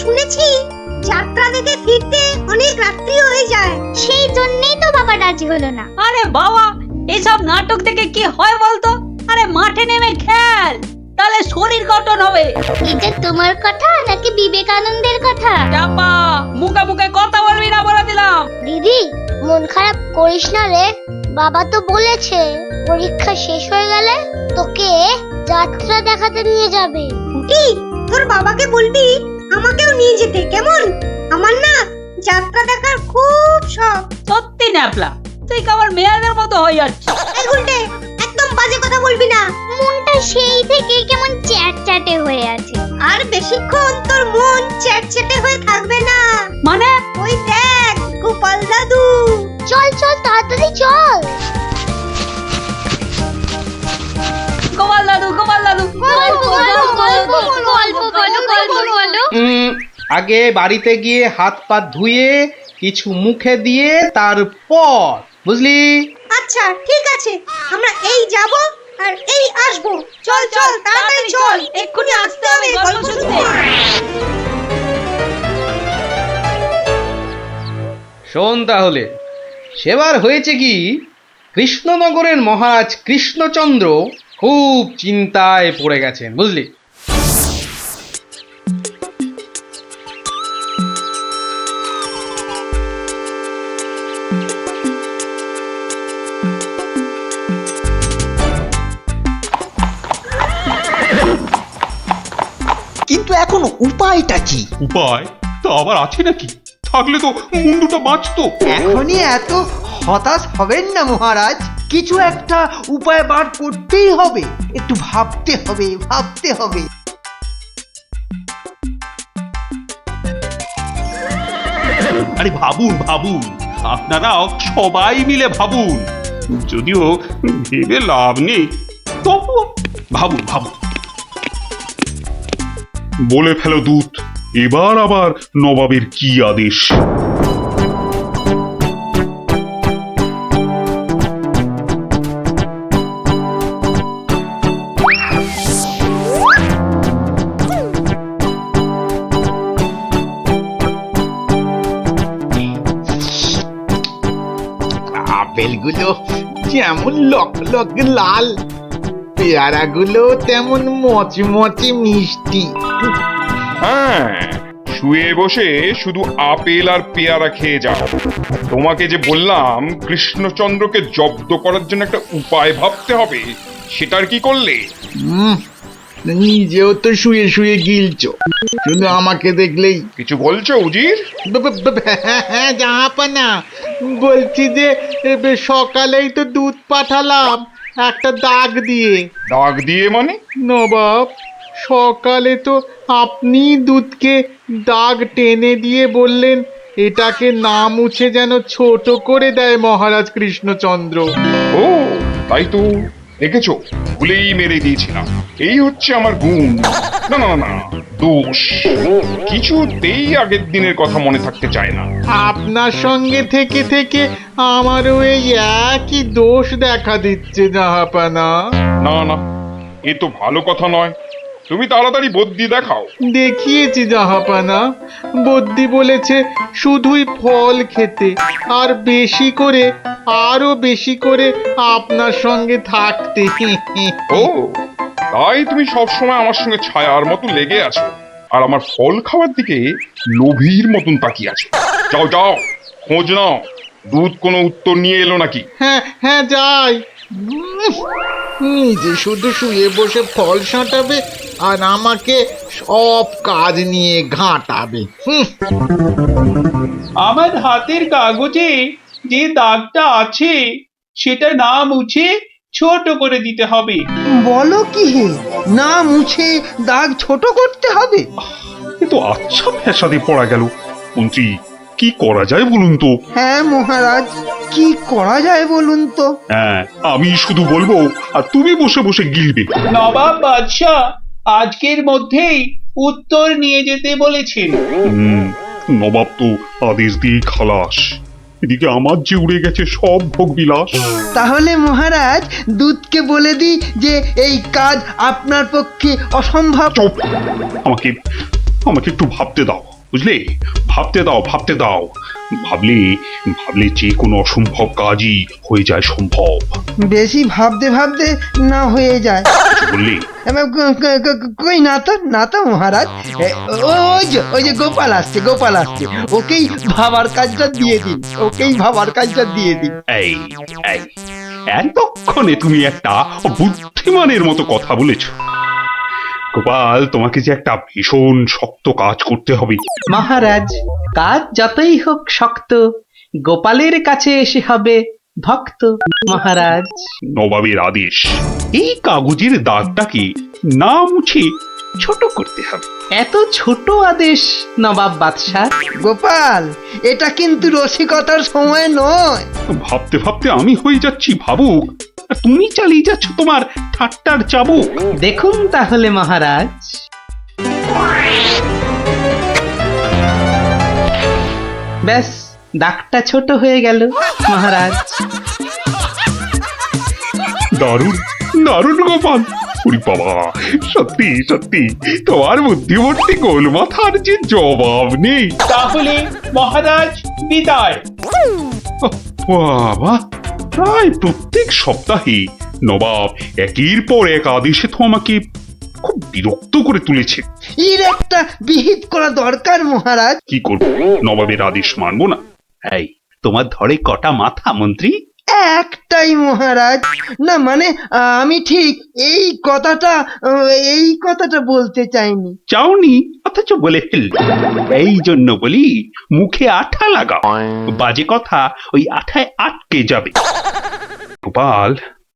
শুনেছি যাত্রা দেখে ফিরতে অনেক রাত্রি হয়ে যায়। সেই জন্যই তো বাবা রাজি হলো না। আরে বাবা, এসব নাটক থেকে কি হয় বলতো? আরে মাঠে নেমে খেল, তাহলে শরীর গঠন হবে। এটা তোমার কথা নাকি বিবেকানন্দের কথা? চাপা, মুখে মুখে কথা বলবি না বলে দিলাম। দিদি, মন খারাপ করিস না রে। বাবা তো বলেছে পরীক্ষা শেষ হয়ে গেলে তোকে যাত্রা দেখাতে নিয়ে যাবে। পুটি, তোর বাবাকে বলবি আমাকেও নিয়ে যেতে, কেমন? আমার না যাত্রা দেখার খুব শখ। সত্যি ন্যাপলা, তুই কেমন মেয়েদের মতো হয়ে যাচ্ছিস। এই গুলটে, একদম বাজে কথা বলবি না। মনটা সেই থেকে কেমন চ্যাটচ্যাটে হয়ে আছে। আর বেশিক্ষণ তোর মন চ্যাটচ্যাটে হয়ে থাকবে না। মানে? ওই দেখ গোপাল দাদু। চল চল তাড়াতাড়ি চল। গোপাল দাদু, গোপাল দাদু। আগে বাড়িতে গিয়ে হাত পা ধুয়ে কিছু মুখে দিয়ে তারপর, বুঝলি? আচ্ছা ঠিক আছে, আমরা এই যাব আর এই আসবো। চল চল তাড়াতাড়ি চল, এক্ষুনি আসতে হবে গল্প শুনতে। শোন তাহলে, সেবার হয়েছে কি, কৃষ্ণনগরের মহারাজ কৃষ্ণচন্দ্র খুব চিন্তায় পড়ে গেছেন, বুঝলি? কিন্তু এখন উপায়টা কি? উপায় তা আবার আছে নাকি? থাকলে তো মুন্ডুটা বাঁচতো। এখনই এত হতাশ হবেন না মহারাজ, কিছু একটা উপায় বার করতেই হবে। একটু ভাবতে হবে, ভাবতে হবে। আরে ভাবুন ভাবুন, আপনারাও সবাই মিলে ভাবুন। যদিও ভেবে লাভ নেই, তবুও ভাবুন ভাবুন। বলে ফেলো দূত, এবার আবার নবাবের কি আদেশ? আপেলগুলো যেমন লক লক লাল, পেয়ারাগুলো তেমন মচমচে মিষ্টি। হ্যাঁ, শুয়ে বসে শুধু আপেল আর পেয়ারা খেয়ে যাও। তোমাকে যে বললাম কৃষ্ণচন্দ্রকে জব্দ করার জন্য একটা উপায় ভাবতে হবে, সেটার কি করলে? নিজেও তো শুয়ে শুয়ে গিলছো, শুধু আমাকে দেখলেই। কিছু বলছো উজির? হ্যাঁ জাহাপানা, বলছি যে সকালেই তো দুধ পাঠালাম একটা দাগ দিয়ে। দাগ দিয়ে মানে? নবাব, সকালে তো আপনি দুধকে দাগ টেনে দিয়ে বললেন এটাকে না মুছে যেন ছোট করে দেয় মহারাজ কৃষ্ণচন্দ্র। ও তাই তো, দেখেছো, ভুলেই মেরে দিয়েছিলাম। এই হচ্ছে আমার গুণ, না না না দোষ। কিছুতেই আগের দিনের কথা মনে থাকতে চায় না। আপনার সঙ্গে থেকে থেকে আমারও এই একই দোষ দেখা দিচ্ছে জাহাপানা। না না, এ তো ভালো কথা নয়। তুমি তাড়াতাড়ি বদ্যি দেখাও। দেখিয়েছি জাহাপানা, বদ্যি বলেছে শুধুই ফল খেতে আর বেশি করে, আরো বেশি করে আপনার সঙ্গে থাকতে। ও তাই তুমি সবসময় আমার সঙ্গে ছায়ার মতো লেগে আছো, আর আমার ফল খাওয়ার দিকে লোভীর মতন তাকিয়ে আছো। যাও যাও, খোঁজ নাও, দুধ কোনো উত্তর নিয়ে এলো নাকি। হ্যাঁ হ্যাঁ যাই। নিজে শুধু শুয়ে বসে ফল সাঁটাবে আর আমাকে সব কাজ নিয়ে ঘাঁটাবে। আমার হাতের কাগজে যে দাগটা আছে সেটা না মুছে ছোট করে দিতে হবে। বলো কি হে, না মুছে দাগ ছোট করতে হবে? এ তো আচ্ছা ফ্যাসাদে পড়া গেল। মন্ত্রী, কি করা যায় বলুন তো? হ্যাঁ মহারাজ, কি করা যায় বলুন তো? হ্যাঁ, আমি শুধু বলবো আর তুমি বসে বসে গিলবে। নবাব বাদশাহ আজকের মধ্যেই উত্তর নিয়ে যেতে বলেছেন। নবাব তো আদেশ দিয়ে খালাস। এদিকে আমার যে উড়ে গেছে সব ভোগ বিলাস। তাহলে মহারাজ দুধকে বলে দিই যে এই কাজ আপনার পক্ষে অসম্ভব। চুপ! আমাকে আমাকে একটু ভাবতে দাও। বুঝলে? ভাবতে দাও, ভাবতে দাও। ভাবলে ভাবলে যে কোনো অসম্ভব কাজই হয়ে যায় সম্ভব। বেশি ভাবতে ভাবতে না হয়ে যায়। কিছু বললে? কই না তো মহারাজ। ওই যে গোপাল আসছে, গোপাল আসছে। ওকেই ভাবার কাজটা দিয়ে দিন, ওকেই ভাবার কাজটা দিয়ে দিন। এই এই এতক্ষণে তুমি একটা বুদ্ধিমানের মতো কথা বলেছ। গোপাল, তোমাকে যে একটা ভীষণ শক্ত কাজ করতে হবে। মহারাজ, কাজ যতই হোক শক্ত, গোপালের কাছে এসে হবে ভক্ত। মহারাজ, নবাবের আদেশ, এই কাগজের দাগটাকে না মুছে ছোট করতে হবে। এত ছোট আদেশ নবাব বাদশাহ? গোপাল, এটা কিন্তু রসিকতার সময় নয়। ভাবতে ভাবতে আমি হয়ে যাচ্ছি ভাবুক, আর তুমি চালিয়ে যাচ্ছ তোমার ঠাট্টার চাবুক। দেখুন তাহলে মহারাজ। ব্যাস, দাগটা ছোট হয়ে গেল মহারাজ। দারুণ দারুণ গোপাল। ওরে বাবা, সত্যি সত্যি তোমার বুদ্ধিমত্তি গোল মাথার যে জবাব নেই। তাহলে মহারাজ বিদায়। বাবা, প্রায় প্রত্যেক সপ্তাহে নবাব একের পর এক আদেশে তো আমাকে খুব বিরক্ত করে তুলেছে। এর একটা বিহিত করা দরকার মহারাজ। কি করবো, নবাবের আদেশ মানবো না? এই, তোমার ধরে কটা মাথা মন্ত্রী? একটাই মহারাজ। না মানে আমি ঠিক এই কথাটা বলতে চাইনি। চাওনি অথচ বলে ফেলল। এই জন্য বলি, মুখে আঠা লাগাও, বাজে কথা ওই আঠায় আটকে যাবে। গোপাল,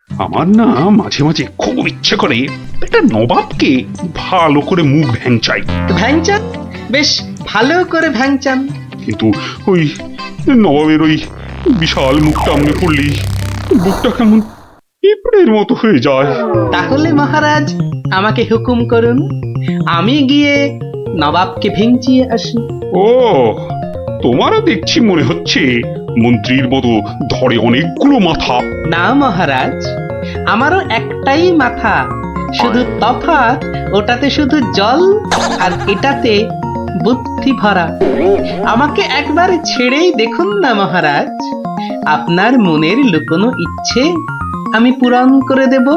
আমার না মাঝে মাঝে খুব ইচ্ছে করে একটা নবাবকে ভালো করে মুখ ভ্যাংচাই। ভ্যাংচান, বেশ ভালো করে ভ্যাংচান। কিন্তু ওই নবাবের ওই বিশাল মুখটা আমনে পড়লেই বুকটা কেমন পিঁপড়ের মতো হয়ে যায়। তাহলে মহারাজ আমাকে হুকুম করুন, আমি গিয়ে নবাবকে ভেঙচিয়ে আসি। ও, তোমারও দেখছি মনে হচ্ছে মন্ত্রীর মতো ধরে অনেকগুলো মাথা। না মহারাজ, আমারও একটাই মাথা, শুধু তফাৎ ওটাতে শুধু জল আর এটাতে বুদ্ধি ভরা। আমাকে একবার ছেড়েই দেখুন না মহারাজ, আপনার মনের লুকোনো ইচ্ছে আমি পূরণ করে দেব।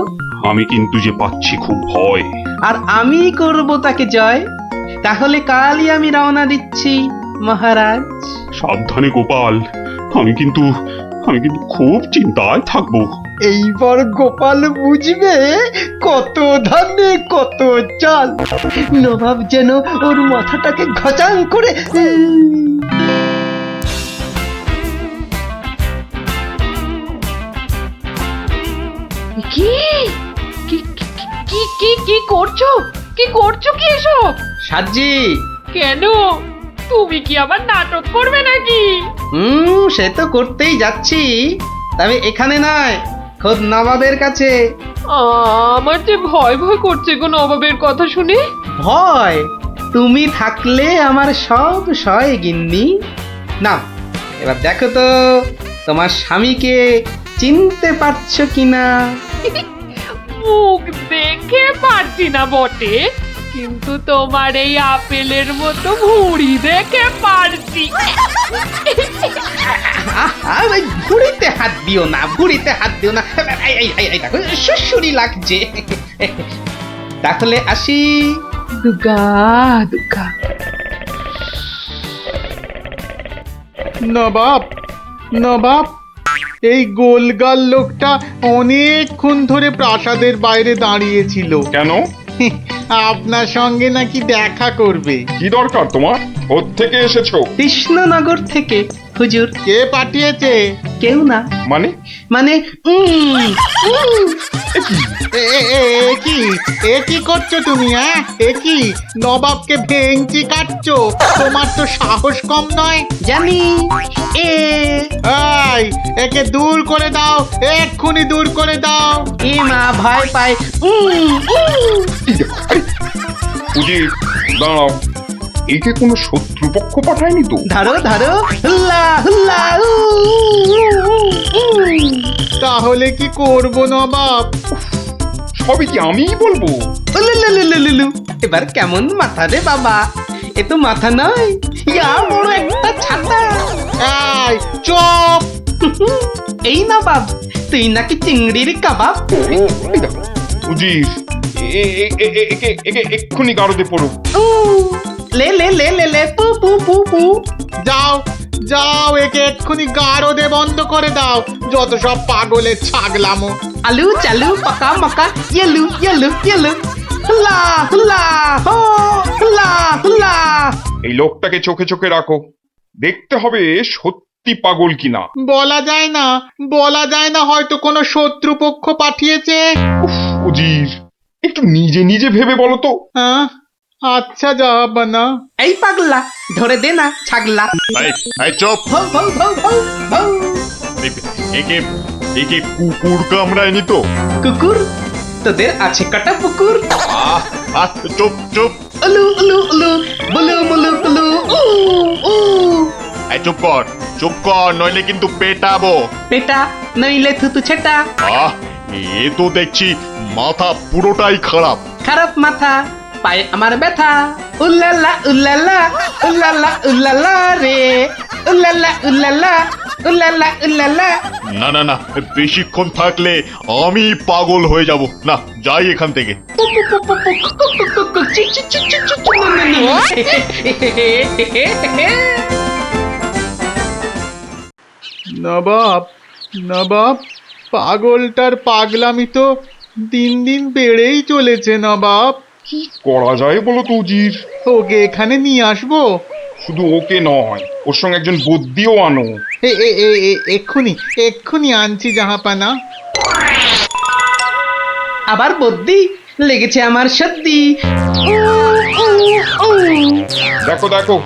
আমি কিন্তু যে পাচ্ছি খুব ভয়। আর আমি করব তাকে জয়। তাহলে কালই আমি রওনা দিচ্ছি মহারাজ। সাবধানে গোপাল, আমি কিন্তু খুব চিন্তায় থাকবো। এইবার গোপাল বুঝবে কত ধানে কত চাল। নবাব যেন ওর মাথাটাকে ঘচাং করে কি কি কি কি কি করছো? কি করছো কি এসব? সাজি, কেন? তুমি কি আবার নাটক করবে নাকি? সে তো করতেই যাচ্ছি, তবে এখানে নয়, খোদ নবাবের কাছে। আমার যে ভয় ভয় করছে গো নবাবের কথা শুনে। ভয়? তুমি থাকলে আমার সব সয় গিন্নি। না, এবার দেখো তো তোমার স্বামীকে চিনতে পারছো কিনা। মুখ দেখে পারছি না বটে, কিন্তু তোমার এই আপেলের মতো ভুঁড়ি দেখে পারছি। ভুড়িতে হাত দিও না, ভুড়িতে হাত দিও না। এই দেখো, সুসুরি লাগছে। তাহলে আসি। দুগা দুগা। নবাব, নবাব, এই গোলগাল লোকটা অনেকক্ষণ ধরে প্রাসাদের বাইরে দাঁড়িয়েছিল। কেন? আপনার সঙ্গে নাকি দেখা করবে। কি দরকার তোমার? কোত্থেকে এসেছো? কৃষ্ণনগর থেকে হুজুর। কে পাঠিয়েছে? কেউ না। মানে? মানে এ কি করছো তুমি? হ্যাঁ, এ কি নবাবকে ভেঙচি কাটছো? তোমার তো সাহস কম নয়। জানি। একে দূর করে দাও, এক্ষুনি দূর করে দাও। এ মা, ভয় পায়। উজির, দাঁড়াও, একে কোনো শত্রুপক্ষ পাঠায়নি তো? ধরো ধরো, হুল্লা হুল্লা। তাহলে কি করব নবাব? সবই কি আমিই বলবো? এবার কেমন মাথা রে বাবা, এ তো মাথা নয়, ইয়া বড় একটা ছাতা। এই চুপ! এই না বাপ, তুই নাকি চিংড়ির কাবাব। এই দেখো উজির, একে এক্ষুনি গারদে পড়ুক। লে লে লে লে লে পু পু পু পু। যাও যাও, একে এক্ষুনি গারদে বন্ধ করে দাও, যত সব পাগলের ছাগলামো। আলু চালু পাকা মাকা ইয়েলু ইয়েলু ইয়েলু, হুলা হুলা হো, হুলা হুলা। এই লোকটাকে চোখে চোখে রাখো, দেখতে হবে সত্যি পাগল কিনা। বলা যায় না, বলা যায় না, হয়তো কোনো শত্রুপক্ষ পাঠিয়েছে। উফ, উজির একটু নিজে নিজে ভেবে বলো তো। হ্যাঁ, আচ্ছা জাহাপানা। এই পাগলা, ধরে দে না ছাগলা। চুপ! ভৌ ভৌ ভৌ ভৌ ভৌ। একে একে কুকুর কামড়ায়নি তো? কুকুর? তোদের আছে কাটা পুকুর। চুপ চুপ! উলু উলু উলু, বুলু বুলু বুলু, উ উ। চুপ কর, নইলে কিন্তু পেটাবো। পেটা নইলে থুতু ছেটা। এ তো দেখছি মাথা পুরোটাই খারাপ। খারাপ মাথা, পায়ে আমার ব্যথা। উল্লালা উল্লালা উল্লালা উল্লালা রে, উল্লালা উল্লালা উল্লালা উল্লালা। না না না, বেশিক্ষণ থাকলে আমি পাগল হয়ে যাব। না, যাই এখান থেকে। নবাব, নবাব, পাগলটার পাগলামি তো দিন দিন বেড়েই চলেছে নবাব। কি করা যায় বলো তো উজির? ওকে এখানে নিয়ে আসবো? শুধু ওকে নয়, ওর সঙ্গে একজন বদ্যিও আনো। এক্ষুনি এক্ষুনি আনছি জাহাপানা। আবার বদ্যি লেগেছে আমার সর্দি। দেখো দেখো,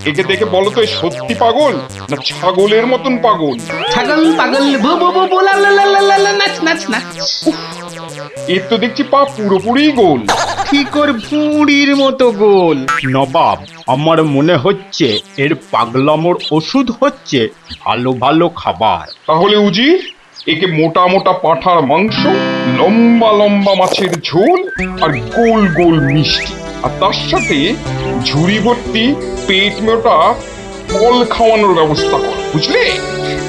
একে দেখে বলো তো, এ সত্যি পাগল না ছাগলের মতন পাগল? ছাগল পাগল বু বু বু বু লা লা লা লা লা লা, নাচ নাচ নাচ। এর তো দেখছি পা পুরোপুরি গোল। ঠিক ওর ভুঁড়ির মতো গোল। নবাব, আমার মনে হচ্ছে এর পাগলামোর ওষুধ হচ্ছে ভালো ভালো খাবার। তাহলে উজির, একে মোটা মোটা পাঁঠার মাংস, লম্বা লম্বা মাছের ঝোল আর গোল গোল মিষ্টি, আর তার সাথে ঝুড়ি ভর্তি পেট মোটা ফল খাওয়ানোর ব্যবস্থা কর, বুঝলে?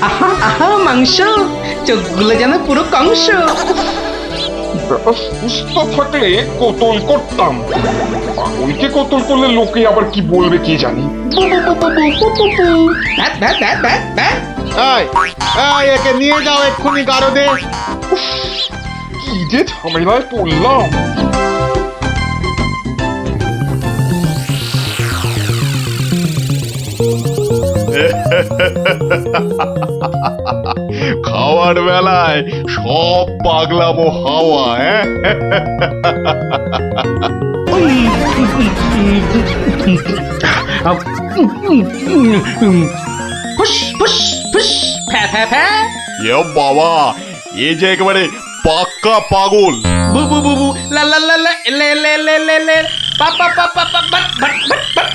আহা আহা মাংস, চোখগুলো যেন পুরো কংস। ব্যাটা সুস্থ থাকলে কতল করতাম, পাগলকে কতল করলে লোকে আবার কি বলবে কে জানি। একে নিয়ে যাও এক্ষুনি গারদে। কি যে ঝামেলায় পড়লাম। খাওয়ার বেলায় সব পাগলামো হাওয়া। ফুস ফুস ফুস, ফ্যা ফ্যা ফ্যা। বাবা, এ যে একেবারে পাক্কা পাগল। বু বু বু বু লা লা লা লা, লে লে লে লে লে, পা পা পা পা পা, বাট বাট বাট বাট।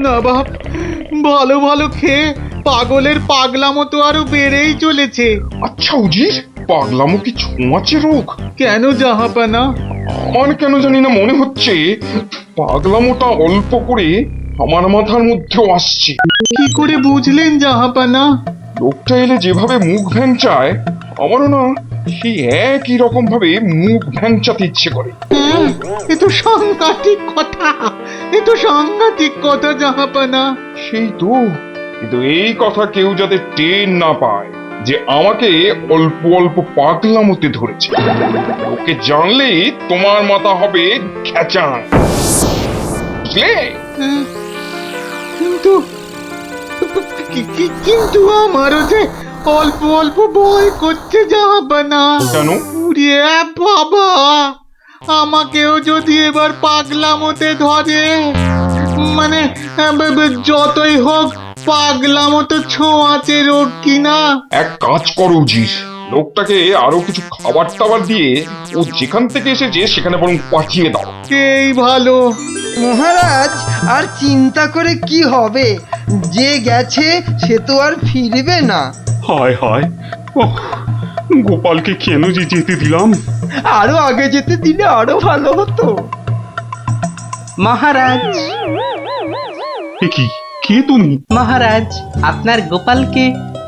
নবাব, ভালো ভালো খেয়ে পাগলের পাগলামো তো আরো বেড়েই চলেছে। আচ্ছা উজির, পাগলামো কি ছোঁয়াচে রোগ? কেন জাহাপানা? আমার কেন জানি না মনে হচ্ছে পাগলামোটা অল্প করে আমার মাথার মধ্যেও আসছে। কি করে বুঝলেন জাহাপানা? লোকটা এলে যেভাবে মুখ ভ্যাংচায়, আমারও না সেই একই রকম ভাবে মুখ ভ্যাংচাতে ইচ্ছে করে। হ্যাঁ, এ তো সাংঘাতিক কথা, এ তো সাংঘাতিক কথা জাহাপানা। সেই তো, কিন্তু এই কথা কেউ যাতে টের না পায় যে আমাকে অল্প অল্প পাগলামোতে ধরেছে। ওকে জানলেই তোমার মাথা হবে খেচান, বুঝলে? হ্যাঁ, কিন্তু কিন্তু আমারও যে অল্প অল্প ভয় করছে জাহাপানা। কেন? উড়িয়ে বাবা, আমাকেও যদি এবার পাগলামোতে ধরে, মানে যতই হোক পাগলামো তো ছোঁয়াচে রোগ কিনা। এক কাজ করো উজির, লোকটাকে আরো কিছু খাবার টাবার দিয়ে ও যেখান থেকে এসেছে সেখানে বরং পাঠিয়ে দাও। এই ভালো। মহারাজ, আর চিন্তা করে কি হবে? যে গেছে সে তো আর ফিরবে না। হায় হায় ওহ, গোপালকে কেন যে যেতে দিলাম? আরো আগে যেতে দিলে আরো ভালো হতো। মহারাজ, এ কি, কে তুমি? মহারাজ, আপনার গোপালকে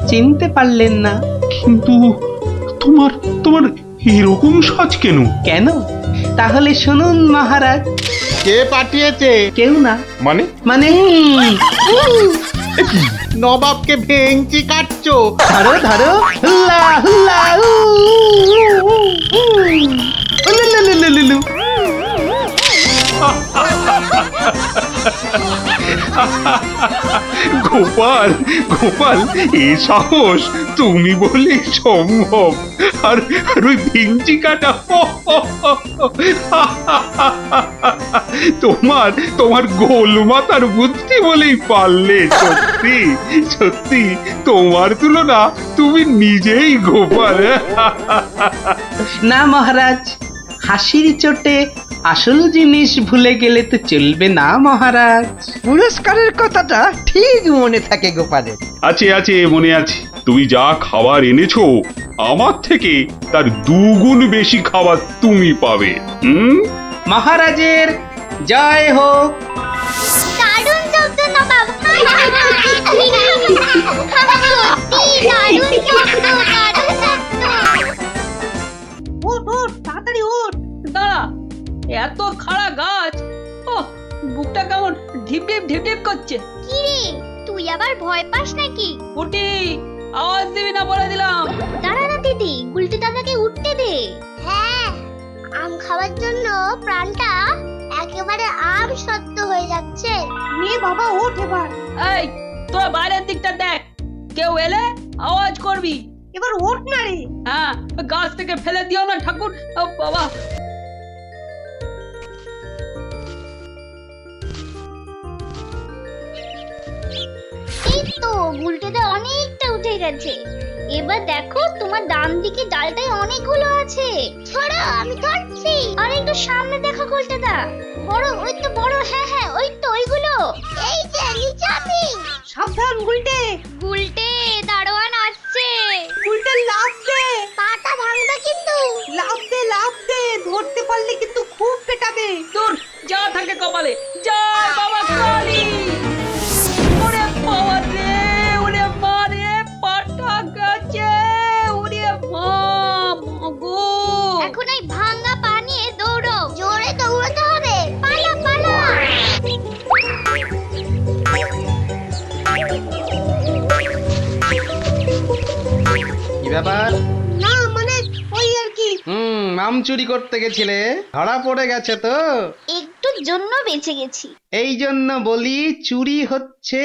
চিনতে পারলেন না? কিন্তু তোমার তোমার এরকম সাজ কেন? কেন? তাহলে শুনুন মহারাজ। কে পাঠিয়েছে? কেউ না। মানে? মানে নবাবকে ভেঙচি কাটছো? ধরো ধরো, হুল্লা হুল্লা, উ, উ, উ, উ, উ। উলুলুলুলুলু। গোপাল, গোপাল, এ সাহস তুমি বলে সম্ভব? আর আর ওই ভিঞ্চি কাটা, তোমার তোমার গোল মাথার বুদ্ধি বলেই পারলে। সত্যি সত্যি তোমার তুলনা তুমি নিজেই গোপাল। না মহারাজ, হাসির চোটে আসল জিনিস ভুলে গেলে তো চলবে না মহারাজ। পুরস্কারের কথাটা ঠিক মনে থাকে গোপালের। আছে আছে, মনে আছে। তুমি যা খাবার এনেছো আমার থেকে তার 2 গুণ বেশি খাবার তুমি পাবে। মহারাজের জয় হোক। দারুণ শব্দ নবাব। সত্যি দারুণ শব্দ, দারুণ শব্দ। ওঠ ওঠ, তাড়াতাড়ি ওঠ। দাঁড়া, এত খাড়া গাছ, ও বুকটা কেমন ঢিপ ঢিপ ঢিপ ঢিপ করছে। কি রে, তুই আবার ভয় পাস নাকি? উঠি, আওয়াজ দিবি না বলে দিলাম। দাঁড়া না দিদি, গুলটি দাদাকে উঠতে দে। হ্যাঁ, আম খাওয়ার জন্য প্রাণটা একেবারে আম সত্য হয়ে যাচ্ছে। নে বাবা, ওঠ এবার। এই, তোরা বাইরের দিকটা দেখ, কেউ এলে আওয়াজ করবি। এবার ওঠ না রে। হ্যাঁ, গাছ থেকে ফেলে দিও না ঠাকুর। ও বাবা, এই তো গুলটিতে অনেকটা উঠে গেছে। এবার দেখো, তোমার ডান দিকে ডালটায় অনেকগুলো আছে। ছড়া, আমি ধরছি। আর একটু সামনে দেখো গুলটিদা, বড়, ওই তো বড়। হ্যাঁ হ্যাঁ, ওই তো ওইগুলো। এই যে নিচে আমি। সাবধান গুলটে। গুলটে, দারোয়ান আসছে। গুলটে লাফ দে। পাটা ভাঙবে কিন্তু। লাফ দে লাফ দে, ধরতে পারলে কিন্তু খুব পেটাবে। দূর, যা থাকে কপালে। জয় বাবা কালী। ওরে বাবা রে, ওরে মা রে, পাটা গেছে। ওরে মা, মাগো। এখন এই ভাঙা পা নিয়ে দৌড়ো। জোরে দৌড়াতে হবে। পালা পালা। কি ব্যাপার? না মানে ওই আর কি। আম চুরি করতে গেছিলে, ধরা পড়ে গেছে তো? একটুর জন্য বেঁচে গেছি। এই জন্য বলি, চুরি হচ্ছে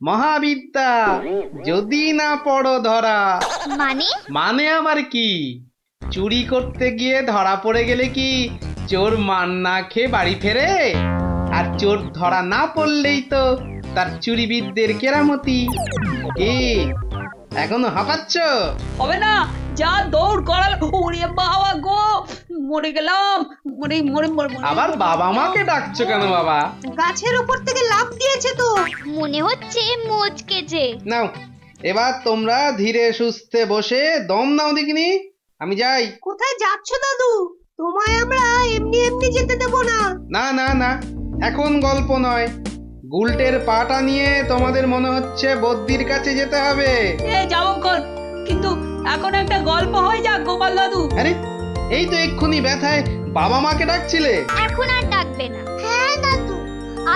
মহাবিদ্যা, যদি না পড়ো ধরা। মানে? মানে আবার কি? চুরি করতে গিয়ে ধরা পড়ে গেলে কি চোর মান না খেয়ে বাড়ি ফেরে? আর চোর ধরা না পড়লেই তো তার চুরিবিদদের কেরামতি। কি এখনো হাঁপাচ্ছ? হবে না, যা দৌড় করাল। ওরে বাবা গো, মরে গেলাম। মরে মরে মরে মরে। আবার বাবা মাকে ডাকছো কেন বাবা? গাছের উপর থেকে লাফ দিয়েছে তো। মনে হচ্ছে মোচকেছে। নাও, এবার তোমরা ধীরে সুস্থে বসে দম নাও দেখিনি। আমি যাই। কোথায় যাচ্ছ দাদু? তোমায় আমরা এমনি এমনি যেতে দেব না। না না না, এখন গল্প নয়। গুলটের পাটা নিয়ে তোমাদের মনে হচ্ছে বদ্যির কাছে যেতে হবে। এ যাবক্ষণ, কিন্তু এখন একটা গল্প হয়ে যাক গোপাল দাদু। আরে, এই তো এক্ষুনি ব্যথায় বাবা মাকে ডাকছিলে। এখন আর ডাকবে না। হ্যাঁ দাদু,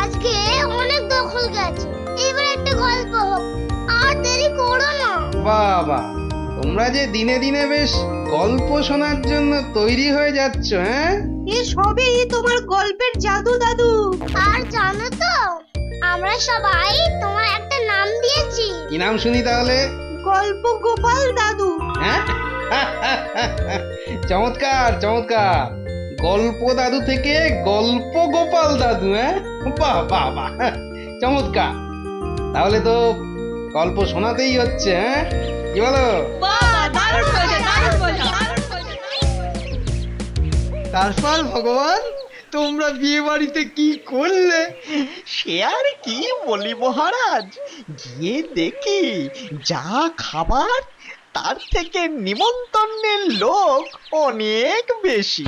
আজকে অনেক দখল গেছে। এবার একটা গল্প হোক, আর দেরি করো না। বাবা, তোমরা যে দিনে দিনে বেশ গল্প শোনার জন্য তৈরি হয়ে যাচ্ছ। হ্যাঁ, এ সবই তোমার গল্পের জাদু দাদু। আর জানো তো, আমরা সবাই তোমার একটা নাম দিয়েছি। কি নাম শুনি তাহলে? গল্প গোপাল দাদু। হ্যাঁ, চমৎকার চমৎকার। গল্প দাদু থেকে গল্প গোপাল দাদু। হ্যাঁ, বাহ বাহ বাহ, চমৎকার। তাহলে তো গল্প শোনাতেই হচ্ছে। হ্যাঁ, কি বলো? বাহ, দারুণ হয়েছে, দারুণ হয়েছে, দারুণ হয়েছে। তারপর ভগবান, তোমরা বিয়ে বাড়িতে কি করলে? সে আর কি বলি মহারাজ, গিয়ে দেখি যা খাবার তার থেকে নিমন্ত্রণের লোক অনেক বেশি।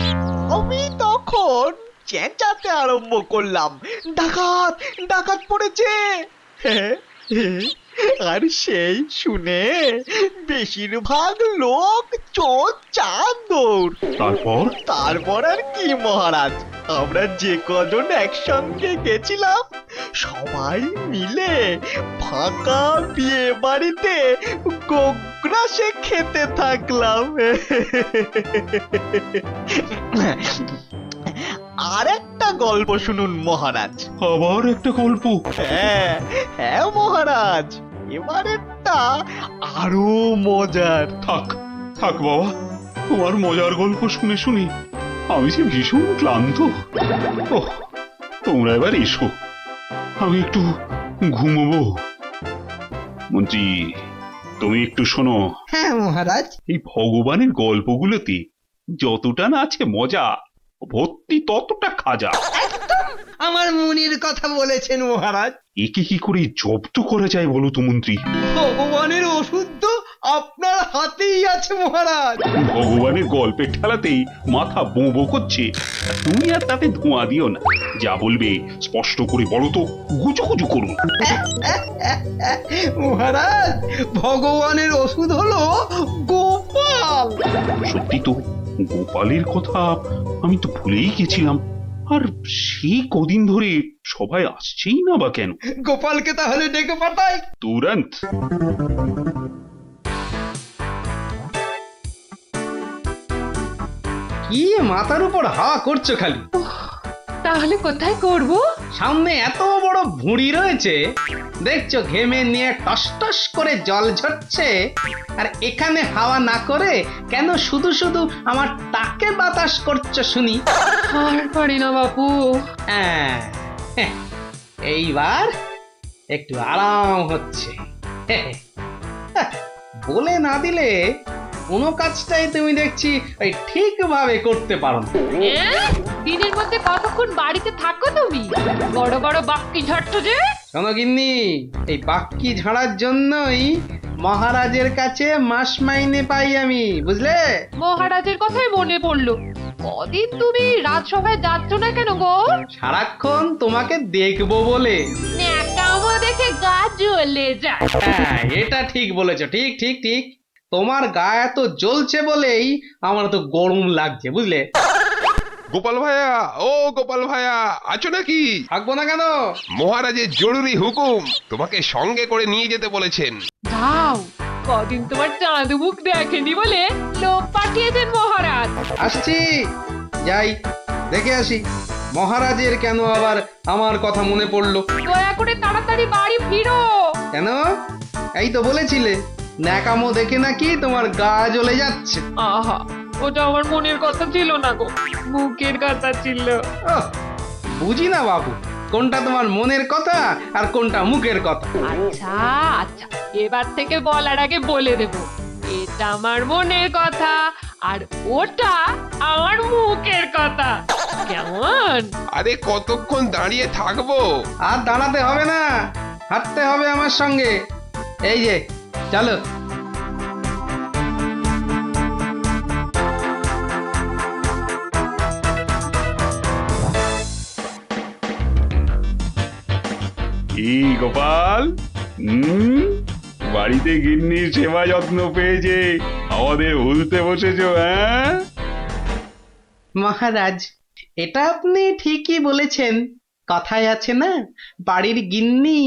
আমি তখন চেঁচাতে আরম্ভ করলাম, ডাকাত ডাকাত পড়েছে। আর সেই শুনে বেশিরভাগ লোক চোর চাঁদৌড়। তারপর আর কি মহারাজ, আমরা যে কজন একসঙ্গে গেছিলাম সবাই মিলে ফাঁকা বিয়ে বাড়িতে গোগ্রাসে খেতে থাকলাম। আর একটা গল্প শুনুন মহারাজ। আবার একটা গল্প? হ্যাঁ হ্যাঁ মহারাজ, এবারেরটা আরো মজার। থাক থাক বাবা, তোমার মজার গল্প শুনে শুনে আমি যে ভীষণ ক্লান্ত। ওহ, তোমরা এবার এসো, আমি একটু ঘুমোবো। মন্ত্রী, তুমি একটু শোনো। হ্যাঁ মহারাজ। এই ভগবানের গল্পগুলোতে যতটা না আছে মজা, ভর্তি ততটা খাজা। আমার মনের কথা বলেছেন মহারাজ। একে কি করে জব্দ করা যায় বলো তো মন্ত্রী? ভগবানের ওষুধ তো আপনার হাতেই আছে মহারাজ। ভগবানের গল্পের ঠেলাতেই মাথা বোঁ করছে, তুমি আর তাতে ধোঁয়া দিও না। যা বলবে স্পষ্ট করে বলো তো, গুজুগুজু করুন। মহারাজ, ভগবানের ওষুধ হলো গোপাল। সত্যি তো, গোপালের কথা আমি তো ভুলেই গেছিলাম। আর সেই কদিন ধরে সবাই আসছেই না বা কেন? গোপালকে তাহলে ডেকে পাঠাই তুরন্ত। কি মাথার উপর হাওয়া করছো খালি? তাহলে কোথায় করব? সামনে এত বড় ভুঁড়ি রয়েছে, দেখছো ঘেমে নিয়ে টস টস করে জল ঝরছে, আর এখানে হাওয়া না করে কেন শুধু শুধু আমার টাকে বাতাস করছো শুনি? আর পারি না বাপু। হ্যাঁ, এইবার একটু আরাম হচ্ছে। বলে না দিলে কোনো কাজটাই তুমি দেখছি ওই ঠিকভাবে করতে পারো না। দিনের মধ্যে কতক্ষণ বাড়িতে থাকো তুমি? বড় বড় বাক্কি ঝাড়ছো যে। শোনো গিন্নি, এই বাক্কি ঝাড়ার জন্যই মহারাজের কাছে মাস মাইনে পাই আমি, বুঝলে? মহারাজের কথাই মনে পড়লো, কদিন তুমি রাজসভায় যাচ্ছ না কেন গো? সারাক্ষণ তোমাকে দেখবো বলে। ন্যাকামো দেখে গা জ্বলে যায়। হ্যাঁ, এটা ঠিক বলেছো, ঠিক ঠিক ঠিক। তোমার গা এত জ্বলছে বলেই আমার তো গরম লাগছে, বুঝলে? গোপাল ভাইয়া, ও গোপাল ভাইয়া, আছো নাকি? থাকবো না কেন? মহারাজের জরুরি হুকুম, তোমাকে সঙ্গে করে নিয়ে যেতে বলেছেন। যাও, কদিন তোমার চাঁদ মুখ দেখেনি বলে লোক পাঠিয়েছেন মহারাজ। আসছি, যাই দেখে আসি মহারাজের কেন আবার আমার কথা মনে পড়লো। দয়া করে তাড়াতাড়ি বাড়ি ফিরো। কেন? এই তো বলেছিলে ন্যাকামো দেখে নাকি তোমার গা জ্বলে যাচ্ছে। আহা, ওটা আমার মনের কথা ছিল না গো, মুখের কথা ছিল। বুঝি না বাবু, কোনটা তোমার মনের কথা আর কোনটা মুখের কথা। আচ্ছা আচ্ছা, এবার থেকে বলার আগে বলে দেব, এটা আমার মনের কথা আর ওটা আমার মুখের কথা। কেমন? আরে কতক্ষণ দাঁড়িয়ে থাকবো? আর দাঁড়াতে হবে না, হাঁটতে হবে আমার সঙ্গে। এই যে চলো। কি গোপাল, বাড়িতে গিন্নির সেবা যত্ন পেয়েছে, আমাদের ভুলতে বসেছো? হ্যাঁ মহারাজ, এটা আপনি ঠিকই বলেছেন। কথায় আছে না, বাড়ির গিন্নি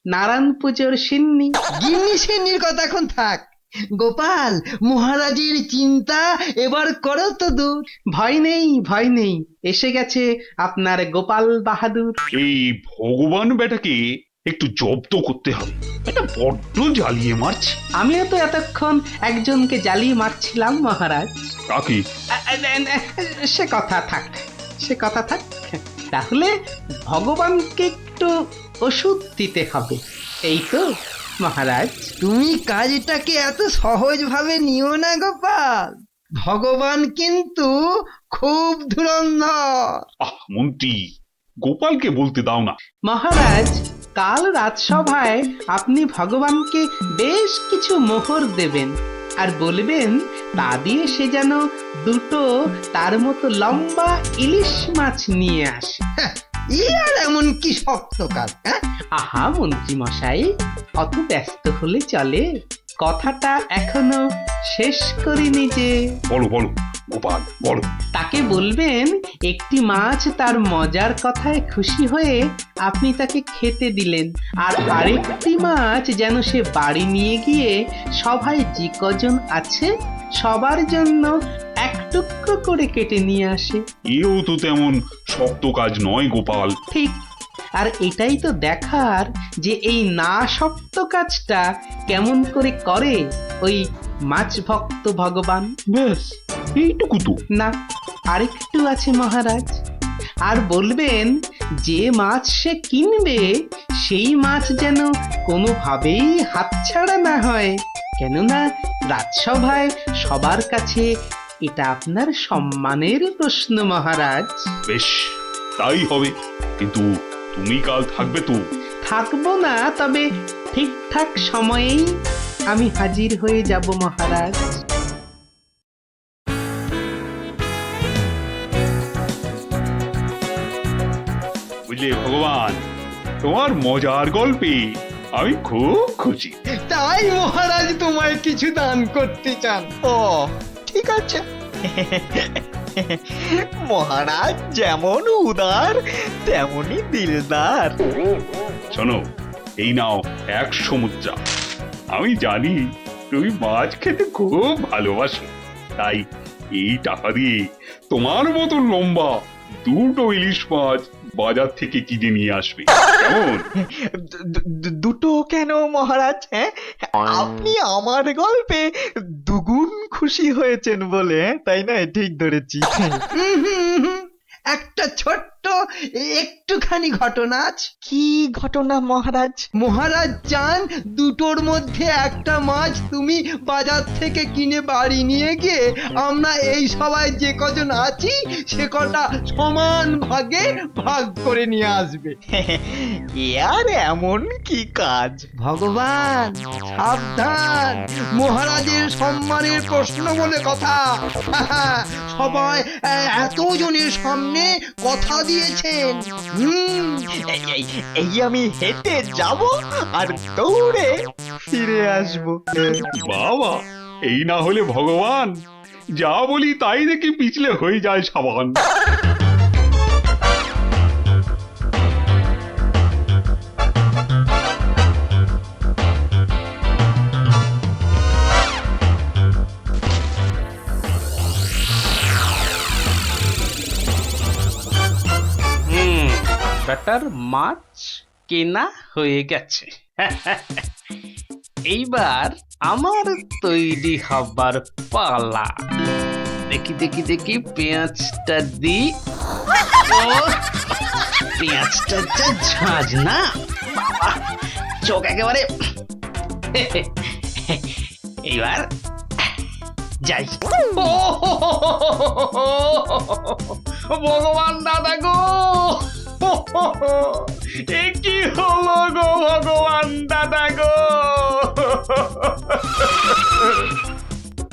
নারায়ণ পুজোর সিন্নি। গিন্নি সিন্নির কথা এখন থাক। গোপাল, মহারাজের চিন্তা এবার করো তো দূর। ভয় নেই, ভয় নেই, এসে গেছে আপনার গোপাল বাহাদুর। এই ভগবান বেটাকে একটু জব্দ করতে হবে, এটা বড্ড জ্বালিয়ে মারছে। আমিও তো এতক্ষণ একজনকে জ্বালিয়ে মারছিলাম মহারাজ। কাকে? সে কথা থাক, সে কথা থাক। তাহলে ভগবানকে একটু ওষুধ দিতে হবে, এই তো মহারাজ। তুমি কাজটাকে এত সহজ ভাবে নিও না গোপাল, ভগবান কিন্তু খুব ধুরন্ধর। মন্ত্রী, গোপালকে বলতে দাও না। মহারাজ, কাল রাজসভায় আপনি ভগবানকে বেশ কিছু মোহর দেবেন, আর বলবেন তা দিয়ে সে যেন দুটো তার মতো লম্বা ইলিশ মাছ নিয়ে আসে। ই আর এমন কি শক্ত কাজ, হ্যাঁ? আহা মন্ত্রী মশাই, অত ব্যস্ত হলে চলে? কথাটা এখনো শেষ করিনি যে। বলো বলো গোপাল বলো। তাকে বলবেন একটি মাছ তার মজার কথায় খুশি হয়ে আপনি তাকে খেতে দিলেন, আর আরেকটি মাছ যেন সে বাড়ি নিয়ে গিয়ে সবাই যে কজন আছে সবার জন্য এক টুকরো করে কেটে নিয়ে আসে। এও তো তেমন শক্ত কাজ নয় গোপাল। ঠিক, আর এটাই তো দেখার যে এই না শক্ত কাজটা কেমন করে করে ওই মাছ ভক্ত ভগবান। ব্যাস এইটুকু তো? না, আরেকটু আছে মহারাজ। আর বলবেন যে মাছ সে কিনবে সেই মাছ যেন কোনোভাবেই হাতছাড়া না হয়, কেননা রাজসভায় সবার কাছে এটা আপনার সম্মানের প্রশ্ন মহারাজ। বেশ তাই হবে, কিন্তু তুমি কাল থাকবে তো? থাকবো না, তবে ঠিকঠাক সময়েই আমি হাজির হয়ে যাব মহারাজ। বুঝলে ভগবান, তোমার মজার গল্পে আমি খুব খুশি। তাই মহারাজ তোমায় কিছু দান করতে চান? ও ঠিক আছে। মহারাজ যেমন উদার তেমনি দিলদার। শোনো, এই নাও 100 মুদ্রা। আমি জানি তুমি মাছ খেতে খুব ভালোবাসো, তাই এই টাকা দিয়ে তোমার মতো লম্বা দুটো ইলিশ মাছ বাজার থেকে কিনে নিয়ে আসবে, কেমন? দুটো কেন মহারাজ? হ্যাঁ, আপনি আমার গল্পে দুগুণ খুশি হয়েছেন বলে, তাই না? ঠিক ধরেছি। একটা ছোট্ট একটুখানি ঘটনা আছে। কি ঘটনা মহারাজ? মহারাজ চান দুটোর মধ্যে একটা মাছ তুমি বাজার থেকে কিনে বাড়ি নিয়ে গিয়ে আমরা এই সবাই যে কজন আছি সে কটা সমান ভাগে ভাগ করে নিয়ে আসবে। আর এমন কি কাজ? ভগবান সাবধান, মহারাজের সম্মানের প্রশ্ন বলে কথা। সবাই এতজনের সামনে কথা দিয়েছেন। এই আমি হেঁটে যাব আর দৌড়ে ফিরে আসবো। বাবা, এই না হলে ভগবান, যা বলি তাই দেখি পিছলে হয়ে যায় সাবান। ব্যাটার মাছ কেনা হয়ে গেছে। এইবার আমার তৈরি হবার পালা। দেখি দেখি দেখি পেঁয়াজটা দি। পেঁয়াজটা যা ঝাঁজ না, বাবা, চোখ একেবারে। এইবার যাই। ভগবান দাদা গো, এ কি হলো গো ভগবান দাদা গো?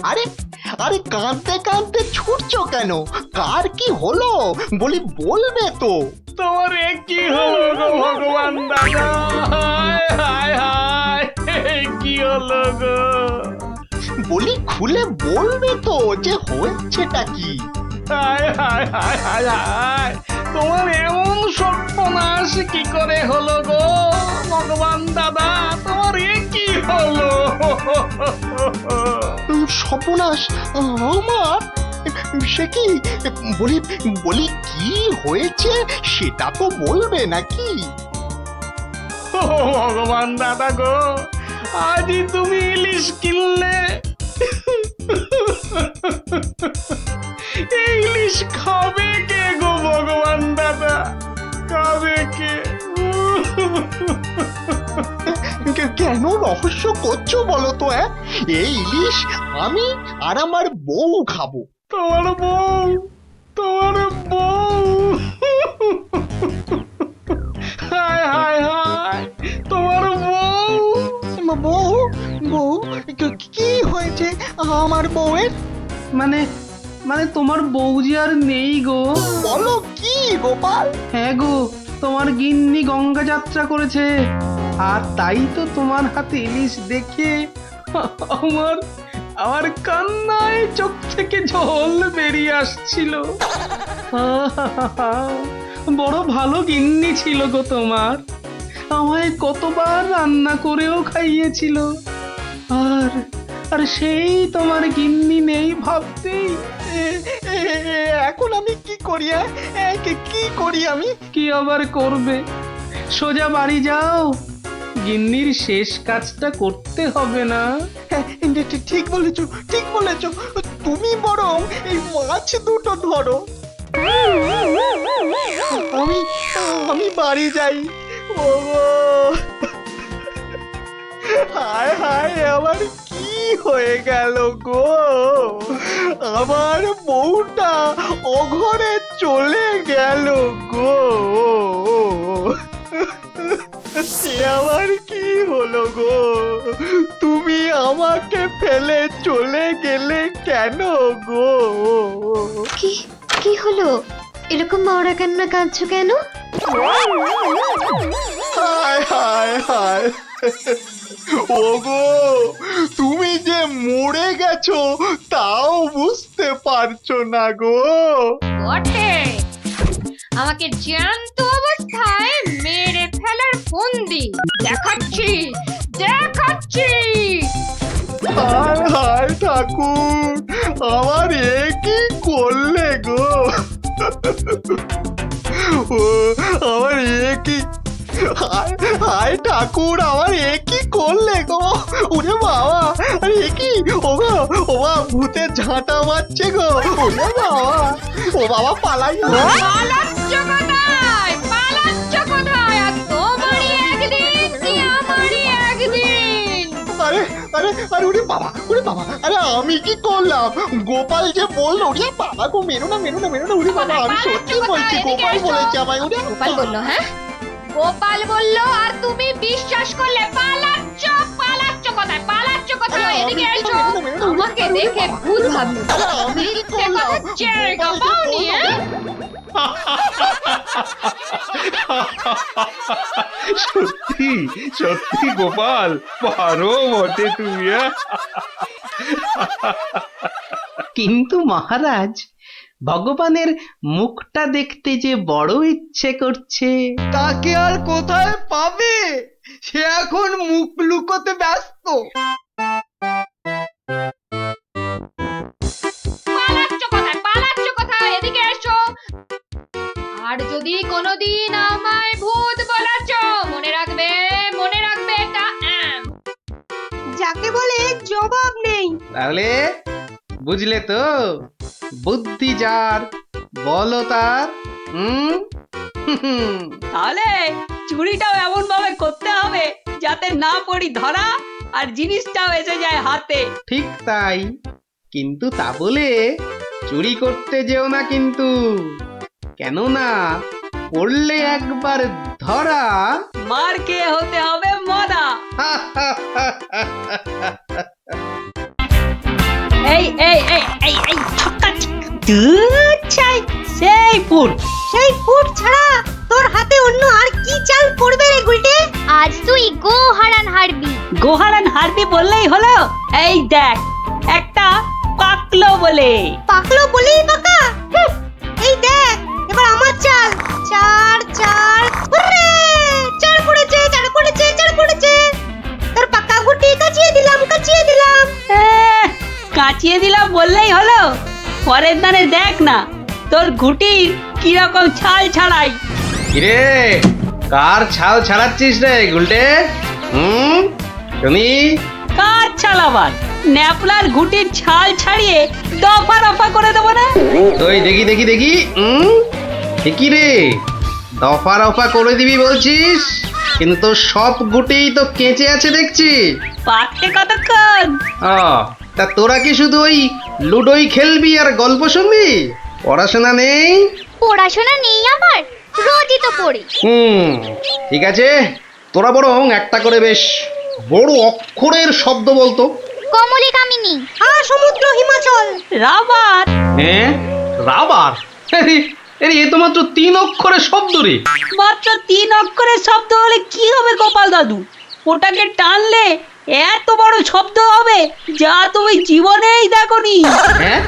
আরে আরে কাঁদতে কাঁদতে ছুটছো কেন? কার কি হলো বলি বলবে তো? তোমার এ কি হলো গো ভগবান দাদা? হায় হায় হায়, কি হলো গো? বলি খুলে বলবে তো যে হয়েছেটা কি? হায় হায় হায় হায় হায়, তোমার এমন সর্বনাশ কি করে হলো গো ভগবান দাদা? তোমার এ কি হলো? সর্বনাশ আমার? সে কি? বলি বলি কি হয়েছে সেটা তো বলবে নাকি? ও ভগবান দাদা গো, আজই তুমি ইলিশ কিনলে। এই ইলিশ খাবে কে গো ভগবান দাদা? খাবে কে? কেন রহস্য করছো বলো তো? এই ইলিশ আমি আর আমার বউ খাবো। তোমার বউ? তোমার বউ? হায় হায় হায়, তোমার বউ? বউ? বউ? কি হয়েছে আমার বউয়ের? মানে মানে তোমার বউ যে আর নেই গো। বলো কি গোপাল? হ্যাঁ গো, তোমার গিন্নি গঙ্গা যাত্রা করেছে, আর তাই তো তোমার হাতে ইলিশ দেখে আমার আমার কান্নায় চোখ থেকে জল বেরিয়ে আসছিল। বড় ভালো গিন্নি ছিল গো তোমার, আমায় কতবার রান্না করেও খাইয়েছিল। আর আর সেই তোমার গিন্নি নেই ভাবতেই এখন আমি কি করি? কি করি আমি? কি আবার করবে, সোজা বাড়ি যাও, গিন্নির শেষ কাজটা করতে হবে না? ঠিক বলেছো, ঠিক বলেছো। তুমি বরং এই মাছ দুটো ধরো, আমি বাড়ি যাই। ওগো, হায় হায়, আমার কি হয়ে গেল গো? আমার বউটা অঘরে চলে গেল গো। আমার কি হলো গো? তুমি আমাকে ফেলে চলে গেলে কেন গো? কি হলো? এরকম মরা কান্না কাঁদছো কেন? হায় হায় হায়, ওগো, তুমি যে মরে গেছো তাও বুঝতে পারছো না গো। বটে, আমাকে জ্যান্ত অবস্থায় মেরে ফেলার ফন্দি দেখাচ্ছি দেখাচ্ছি। হায় হায় ঠাকুর, আমার এ কি করলে গো? ও আমার এ কি, হায় ঠাকুর, আমার এ কি করলে গো? ওরে বাবা, আরে এ কি? ও বাবা, ভূতের ঝাঁটা মারছে গো। ওরে বাবা, ও বাবা, পালাই। পালাচ্ছ কোথায়? পালাচ্ছ কোথায়? আর তোমারই একদিন কি আমারই একদিন? আরে আরে আরে, ওরে বাবা, ওরে বাবা, আরে আমি কি করলাম? গোপাল যে বললো, ওরে বাবা গো, মেরো না মেরো না মেরো না, ওরে বাবা, আমি সত্যি বলছি, গোপাল বলেছে আমায়। ওরে গোপাল বললো? হ্যাঁ, গোপাল বললো আর তুমি বিশ্বাস করলে? পালাচ্ছ পালাচ্ছ কোথায়? পালাচ্ছ কোথায়? এদিকে এসো, আমাকে দেখে ভূত ভাবলো। মিথ্যে কথা জায়গা পাওনি? সত্যি সত্যি গোপাল, পারো বটে তুমি। কিন্তু মহারাজ, ভগবানের মুখটা দেখতে যে বড় ইচ্ছে করছে। তাকে আর কোথায় পাবে? সে এখন মুখ লুকোতে ব্যস্ত। পালাচ্ছ কোথায়? পালাচ্ছ কোথায়? এদিকে এসো। আর যদি কোনোদিন আমায় ভূত বলেছ, মনে রাখবে, মনে রাখবে এটা। যাকে বলে জবাব নেই। তাহলে বুঝলে তো, বুদ্ধি যার বলো তার। তাহলে চুরিটাও এমন ভাবে করতে হবে যাতে না পড়ি ধরা আর জিনিসটাও এসে যায় হাতে। ঠিক তাই, কিন্তু তা বলে চুরি করতে যেও না কিন্তু, কেননা পড়লে একবার ধরা, মার খেয়ে হতে হবে মরা। এই এই এই এই এই ছক্কা, সেই পুর। সেই ফুট ছাড়া তোর হাতে অন্য আর কি চাল পড়বে রে গুলটে? আজ তুই গো হারান হারবি। গোহারান হারবি বললেই হলো? এই দেখ, একটা পাকলো বলে। পাকলো বলেই পাকা? এই দেখ, এবার আমার চাল। চার চার, হুররে! চার পড়েছে, চার পড়েছে, চার পড়েছে। তোর পাকা গুটি কাচিয়ে দিলাম, কাচিয়ে দিলাম। কাচিয়ে দিলাম বললেই হলো? পরের দানে দেখ না তোর ঘুটির কিরকম ছাল ছাড়াই। কিরে, কার ছাল ছাড়াচ্ছিস রে গুলটে? তুমি কার ছাল আবার? ন্যাপলার ঘুটির ছাল ছাড়িয়ে দফা রফা করে দেবো না? ওই দেখি দেখি দেখি, কি রে, দফা রফা করে দিবি বলছিস, কিন্তু তোর সব গুটিই তো কেঁচে আছে দেখছি। পাকতে কতক্ষণ? তা তোরা কি শুধু ওই লুডোই খেলবি আর গল্প শুনবি? পড়াশোনা নেই? পড়াশোনা নেই আমার, রোজই তো পড়ি। ঠিক আছে, তোরা বরং একটা করে বেশ বড় অক্ষরের শব্দ বলতো। কমলি কামিনী। সমুদ্র হিমাচল। রাবার। হ্যাঁ, রাবার? এ তো মাত্র 3 অক্ষরের শব্দ রে। মাত্র 3 অক্ষরের শব্দ হলে কি হবে গোপাল দাদু? ওটাকে টানলে এত বড় শব্দ হবে যা তুমি জীবনেই দেখোনি। হ্যাঁ?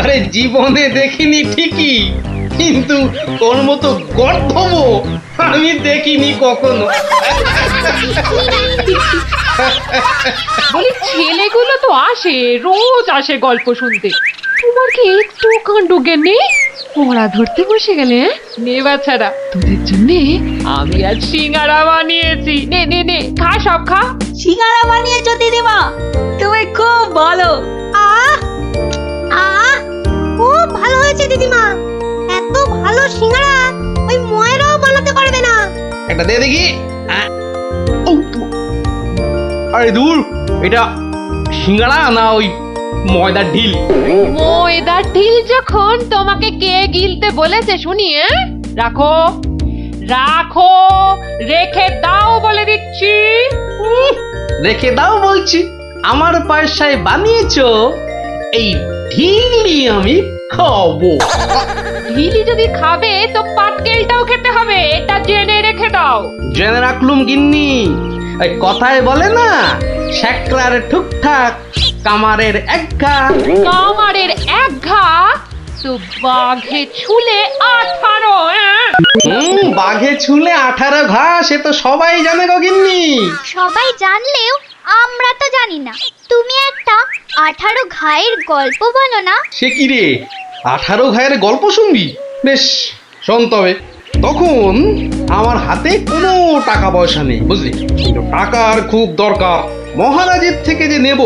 আরে জীবনে দেখিনি ঠিকই, কিন্তু তোর মতো গর্ধব আমি দেখিনি কখনো। বলি ছেলেগুলো তো আসে, রোজ আসে গল্প শুনতে, তোমার কি একটু কাণ্ড জ্ঞান নেই? ওরা ধরতে বসে গেলে নে বাছারা, তোদের জন্য আমি আজ সিঙ্গারা বানিয়েছি। নে নে নে, খা, সব খা। সিঙ্গারা বানিয়েছো দিদিমা, তুমি খুব ভালো। খুব ভালো হয়েছে দিদিমা। এত ভালো সিঙ্গারা ওই ময়রাও বানাতে পারবে না। একটা দে দেখি। আরে দূর, এটা সিঙ্গাড়া না ওই ময়দার ঢিল? ময়দার ঢিল যখন তোমাকে কে গিলতে বলেছে শুনি? রাখো রাখো, রেখে দাও বলে দিচ্ছি। রেখে দাও বলছি? আমার পয়সায় বানিয়েছো, এই ঢিলি আমি খাবো। ঢিলি যদি খাবে তো পাটকেলটাও খেতে হবে, এটা জেনে রেখে দাও। জেনে রাখলুম গিন্নি। এই কথায় বলে না, শ্যাকরার ঠুকঠাক কামারের একঘা। কামারের একঘা তো বাঘে ছুলে 18। বাঘে ছুলে 18 ঘা, সে তো সবাই জানে গো গিন্নি। সবাই জানলেও আমরা তো জানি না। তুমি একটা 18 ঘায়ের গল্প বলো না। সে কি রে, 18 ঘায়ের গল্প শুনবি? বেশ, শোন তবে। তখন আমার হাতে কোনো টাকা পয়সা নেই, বুঝলি, কিন্তু টাকার খুব দরকার। মহারাজের থেকে যে নেব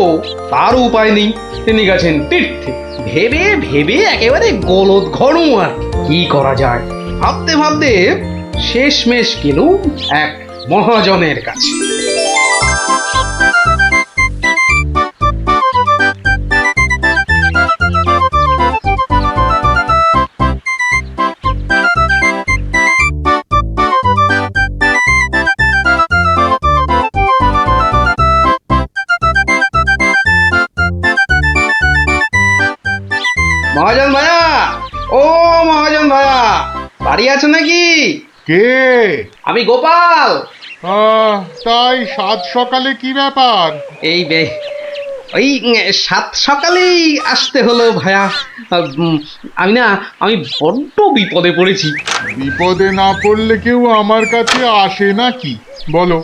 তার উপায় নেই। তিনি গেছেন তীর্থে। ভেবে ভেবে একেবারে গলদ ঘড়ু। আর কি করা যায় ভাবতে ভাবতে শেষমেশ গেলুম এক মহাজনের কাছে। মহাজন ভাইয়া, ও মহাজন ভাইয়া, বাড়ি আছো নাকি? কে? আমি গোপাল। তাই সাত সকালে কি ব্যাপার? এই ওই 7 সকালেই আসতে হলো ভাইয়া। আমি বড্ড বিপদে পড়েছি। বিপদে না পড়লে কেউ আমার কাছে আসে নাকি? বলো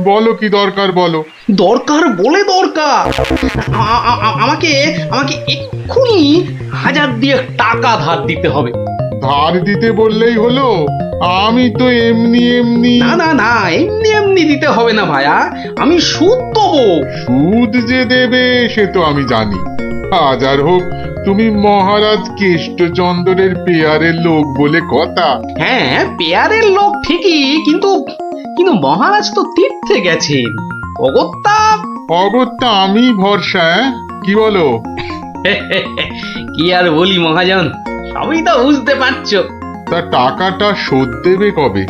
বলো, কি দরকার বলো। দরকার বলে দরকার। আমাকে এক্ষুনি 1000 দিয়ে টাকা ধার দিতে হবে। ধার দিতে বললেই হলো? আমি তো এমনি এমনি। না না না, এমনি এমনি দিতে হবে না ভাইয়া, আমি সুদ দেবো। সুদ যে দেবে সে তো আমি জানি। হাজার হোক, তুমি মহারাজ কেষ্টচন্দ্রের পেয়ারের লোক বলে কথা। হ্যাঁ, পেয়ারের লোক ঠিকই, কিন্তু মহারাজ তো তীর্থে গেছেন। অগত্যা আমি ভরসা। কি বলো? কি আর বলি মহাজন, সবই তো বুঝতে পারছো। তা টাকাটা শোধ দেবে কবে?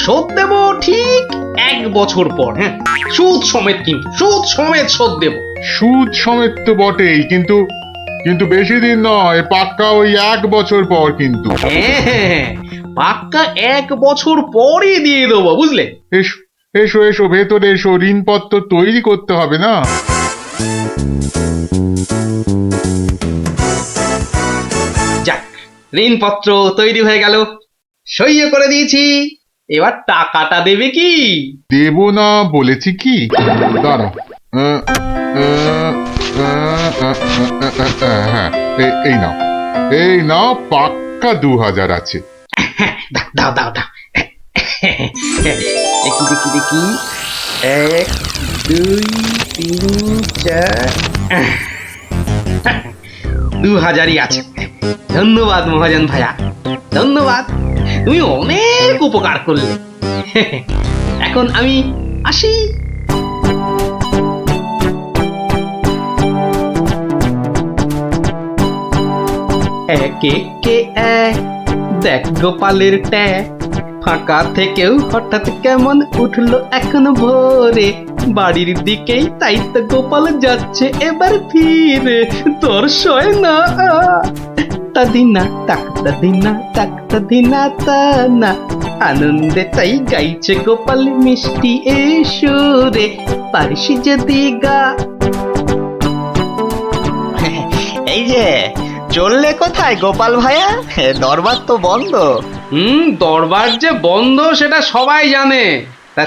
শোধ দেব ঠিক 1 বছর পর। হ্যাঁ, সুদ সমেত, কিন্তু সুদ সমেত শোধ দেব। সুদ সমেত তো বটেই, কিন্তু বেশি দিন নয়, পাক্কা ওই 1 বছর পর কিন্তু। হ্যাঁ, পাক্কা 1 বছর পরই দিয়ে দেবো, বুঝলে। এসো এসো এসো, ভেতরে এসো, ঋণপত্র তৈরি করতে হবে না? যাক, ঋণপত্র তৈরি হয়ে গেল, সইও করে দিয়েছি। এবার টাকাটা দেবে কি? দেব না বলেছি কি? দাঁড়াও, হ্যাঁ, এই নাও, পাক্কা 2000 আছে। দাও দাও দাও। দেখি 1 2 3 4, 2000ই আছে। ধন্যবাদ মহাজন ভাইয়া, ধন্যবাদ। তুমি অনেক উপকার করলে। এখন আমি আসি। একে কে এক, দেখ গোপালের ট্যাগ, ফাঁকা থেকেও হঠাৎ কেমন উঠলো এখন ভোরে, বাড়ির দিকেই তাই তো গোপাল যাচ্ছে এবার ফিরে, তোর সয় না তাদিনা তাক তাদিনা তাক তাদিনা তা না, আনন্দে তাই গাইছে গোপাল মিষ্টি এই সুরে, পারিস যদি গা। এই যে চললে কোথায় গোপাল ভাইয়া? দরবার তো বন্ধ। দরবার যে বন্ধ সেটা সবাই জানে, তা